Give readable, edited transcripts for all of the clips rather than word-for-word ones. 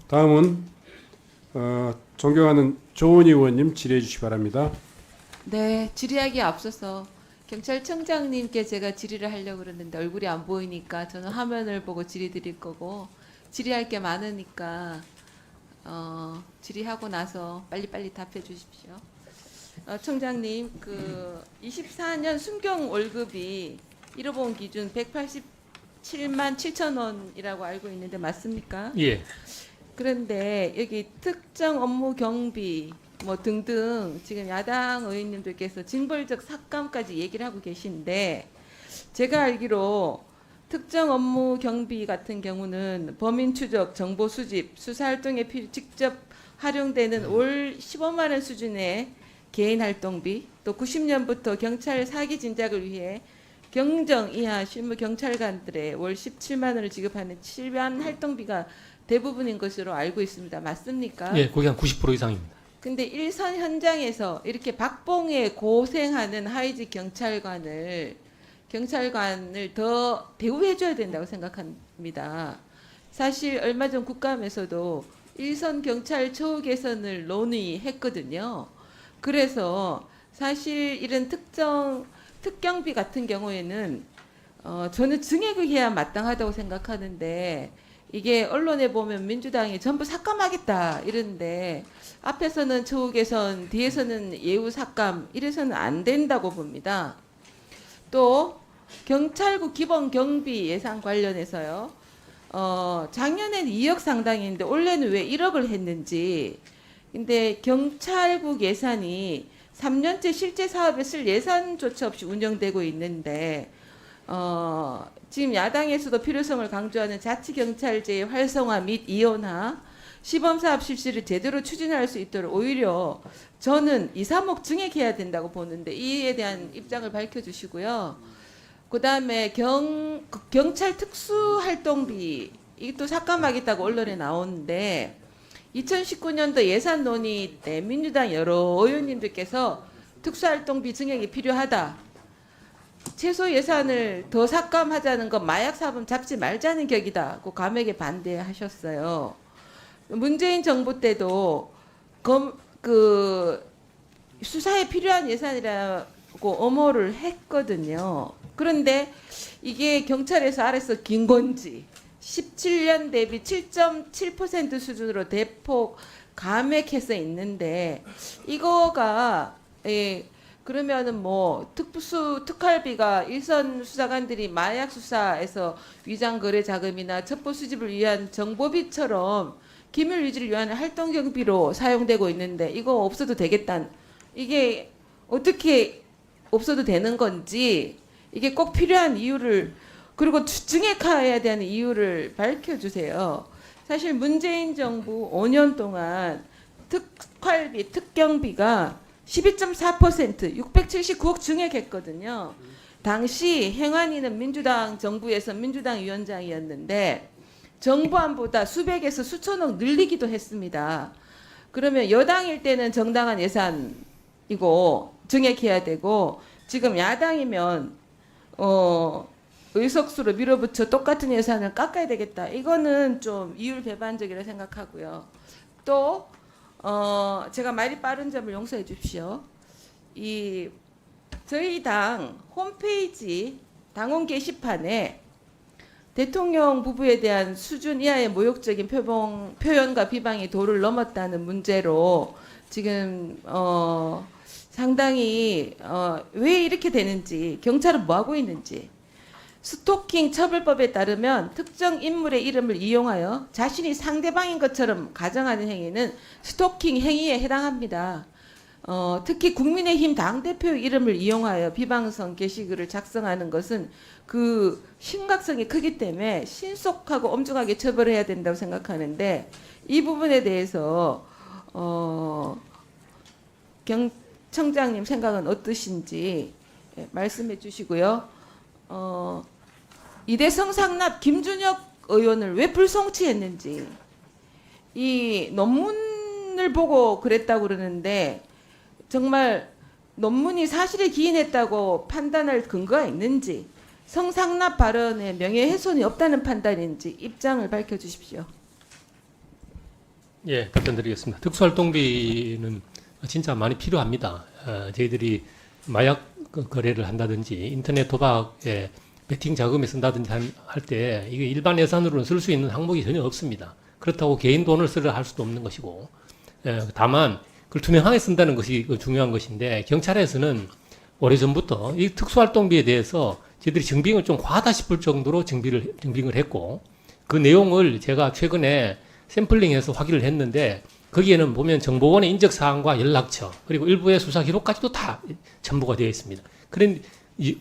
다음은 존경하는 조은희 의원님 질의해 주시기 바랍니다. 네, 질의하기에 앞서서 경찰청장님께 제가 질의를 하려고 그러는데 얼굴이 안 보이니까 저는 화면을 보고 질의 드릴 거고 질의할 게 많으니까 질의하고 나서 빨리빨리 답해 주십시오. 청장님, 그 24년 순경 월급이 1호봉 기준 187만 7천 원이라고 알고 있는데 맞습니까? 예. 그런데 여기 특정 업무 경비 뭐 등등 지금 야당 의원님들께서 징벌적 삭감까지 얘기를 하고 계신데 제가 알기로 특정 업무 경비 같은 경우는 범인 추적, 정보 수집, 수사 활동에 직접 활용되는 올 15만 원 수준의 개인 활동비, 또 90년부터 경찰 사기 진작을 위해 경정 이하 실무 경찰관들의 월 17만 원을 지급하는 실반 활동비가 대부분인 것으로 알고 있습니다. 맞습니까? 예, 거기 한 90% 이상입니다. 근데 일선 현장에서 이렇게 박봉에 고생하는 하위직 경찰관을 더 대우해줘야 된다고 생각합니다. 사실 얼마 전 국감에서도 일선 경찰 처우 개선을 논의했거든요. 그래서 사실 이런 특경비 같은 경우에는 저는 증액을 해야 마땅하다고 생각하는데 이게 언론에 보면 민주당이 전부 삭감하겠다 이러는데 앞에서는 처우 개선, 뒤에서는 예우 삭감 이래서는 안 된다고 봅니다. 또 경찰국 기본 경비 예산 관련해서요. 작년에는 2억 상당인데 올해는 왜 1억을 했는지. 근데 경찰국 예산이 3년째 실제 사업에 쓸 예산조차 없이 운영되고 있는데 지금 야당에서도 필요성을 강조하는 자치경찰제의 활성화 및 이원화, 시범사업 실시를 제대로 추진할 수 있도록 오히려 저는 2, 3억 증액해야 된다고 보는데 이에 대한 입장을 밝혀주시고요. 그다음에 경찰 특수활동비 이것도 삭감하겠다고 언론에 나오는데 2019년도 예산 논의 때 민주당 여러 의원님들께서 특수활동비 증액이 필요하다. 최소 예산을 더 삭감하자는 건 마약 사범 잡지 말자는 격이다고 감액에 반대하셨어요. 문재인 정부 때도 수사에 필요한 예산이라고 엄호를 했거든요. 그런데 이게 경찰에서 알아서 긴 건지 17년 대비 7.7% 수준으로 대폭 감액해서 있는데 이거가 그러면은 뭐 특활비가 일선 수사관들이 마약 수사에서 위장 거래 자금이나 첩보 수집을 위한 정보비처럼 기밀 유지를 위한 활동 경비로 사용되고 있는데 이거 없어도 되겠다는 이게 어떻게 없어도 되는 건지 이게 꼭 필요한 이유를 그리고 증액해야 되는 이유를 밝혀주세요. 사실 문재인 정부 5년 동안 특활비, 특경비가 12.4% 679억 증액했거든요. 당시 행안위는 민주당 정부에서 민주당 위원장이었는데 정부안보다 수백에서 수천억 늘리기도 했습니다. 그러면 여당일 때는 정당한 예산이고 증액해야 되고 지금 야당이면 의석수로 밀어붙여 똑같은 예산을 깎아야 되겠다. 이거는 좀 이율배반적이라 생각하고요. 또 제가 말이 빠른 점을 용서해 주십시오. 저희 당 홈페이지 당원 게시판에 대통령 부부에 대한 수준 이하의 모욕적인 표현과 비방이 도를 넘었다는 문제로 지금 상당히 왜 이렇게 되는지 경찰은 뭐 하고 있는지 스토킹 처벌법에 따르면 특정 인물의 이름을 이용하여 자신이 상대방인 것처럼 가정하는 행위는 스토킹 행위에 해당합니다. 특히 국민의힘 당대표 이름을 이용하여 비방성 게시글을 작성하는 것은 그 심각성이 크기 때문에 신속하고 엄중하게 처벌해야 된다고 생각하는데 이 부분에 대해서 청장님 생각은 어떠신지 말씀해 주시고요. 이대성 상납 김준혁 의원을 왜 불송치했는지 이 논문을 보고 그랬다고 그러는데 정말 논문이 사실에 기인했다고 판단할 근거가 있는지 성상납 발언에 명예훼손이 없다는 판단인지 입장을 밝혀주십시오. 예, 답변드리겠습니다. 특수활동비는 진짜 많이 필요합니다. 저희들이 마약 거래를 한다든지 인터넷 도박에 베팅 자금에 쓴다든지 할 때 이게 일반 예산으로는 쓸 수 있는 항목이 전혀 없습니다. 그렇다고 개인 돈을 쓰려 할 수도 없는 것이고, 다만 그걸 투명하게 쓴다는 것이 중요한 것인데, 경찰에서는 오래전부터 이 특수활동비에 대해서 저희들이 증빙을 좀 과하다 싶을 정도로 증빙을 했고, 그 내용을 제가 최근에 샘플링해서 확인을 했는데, 거기에는 보면 정보원의 인적사항과 연락처, 그리고 일부의 수사 기록까지도 다 첨부가 되어 있습니다. 그런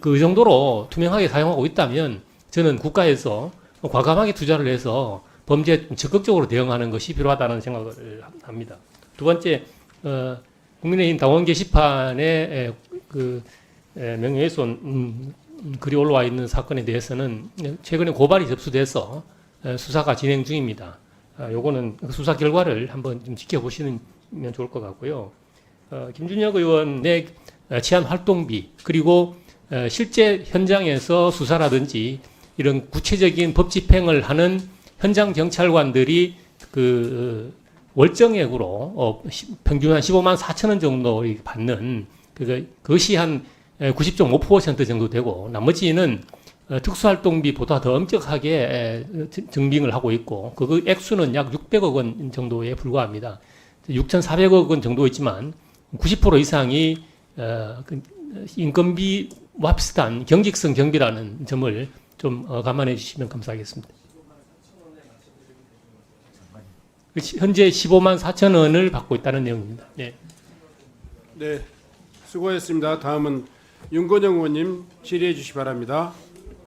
그 정도로 투명하게 사용하고 있다면 저는 국가에서 과감하게 투자를 해서 범죄에 적극적으로 대응하는 것이 필요하다는 생각을 합니다. 두 번째, 국민의힘 당원 게시판에 그 명예훼손 글이 올라와 있는 사건에 대해서는 최근에 고발이 접수돼서 수사가 진행 중입니다. 요거는 수사 결과를 한번 좀 지켜보시면 좋을 것 같고요. 김준혁 의원의 치안 활동비, 그리고 실제 현장에서 수사라든지 이런 구체적인 법 집행을 하는 현장 경찰관들이 그 월정액으로 평균 한 15만 4천 원 정도 받는 그것이 한 90.5% 정도 되고, 나머지는 특수활동비보다 더 엄격하게 증빙을 하고 있고, 그 액수는 약 600억 원 정도에 불과합니다. 6,400억 원 정도 있지만 90% 이상이 인건비와 비슷한 경직성 경비라는 점을 좀 감안해 주시면 감사하겠습니다. 현재 15만 4천 원을 받고 있다는 내용입니다. 네. 네, 수고하셨습니다. 다음은 윤건영 의원님 질의해 주시 기 바랍니다.